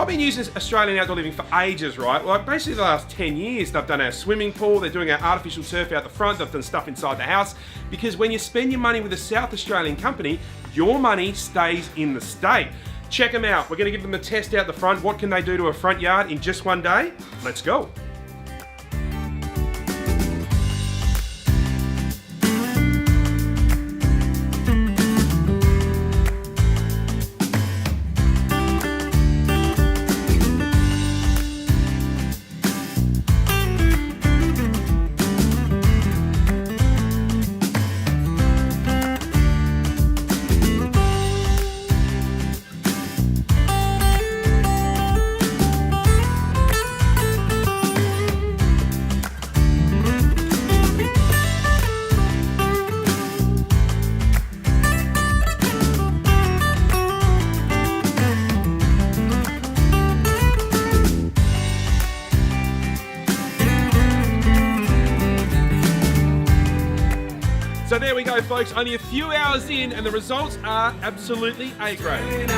I've been using Australian outdoor living for ages, right? Like basically the last 10 years. They've done our swimming pool, they're doing our artificial turf out the front, they've done stuff inside the house. Because when you spend your money with a South Australian company, your money stays in the state. Check them out. We're going to give them a test out the front. What can they do to a front yard in just one day? Let's go. So there we go, folks. Only a few hours in, and the results are absolutely A-grade.